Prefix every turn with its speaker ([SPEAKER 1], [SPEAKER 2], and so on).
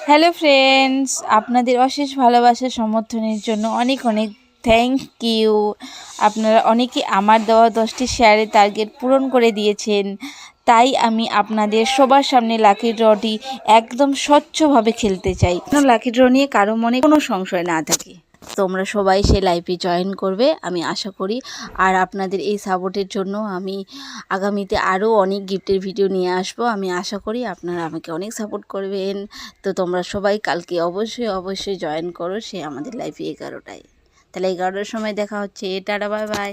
[SPEAKER 1] Hello friends, আপনাদের অশেষ ভালোবাসা সমর্থনের জন্য অনেক অনেক থ্যাংক ইউ। আপনারা অনেকেই আমার দেওয়া 10টি শেয়ারের টার্গেট পূরণ করে দিয়েছেন, তাই আমি আপনাদের সবার সামনে লাকি ড্রটি একদম স্বচ্ছভাবে খেলতে চাই। লাকি ড্র নিয়ে কারো মনে কোনো সংশয় না থাকে। তোমরা সবাই সেই লাইভে জয়েন করবে আমি আশা করি। আর আপনাদের এই সাপোর্টের জন্য আমি আগামীতে আরও অনেক গিফটের ভিডিও নিয়ে আসবো। আমি আশা করি আপনারা আমাকে অনেক সাপোর্ট করবেন। তো তোমরা সবাই কালকে অবশ্যই জয়েন করো সে আমাদের লাইভে 11টায়। তাহলে 11টার সময় দেখা হচ্ছে। Tata, bye bye.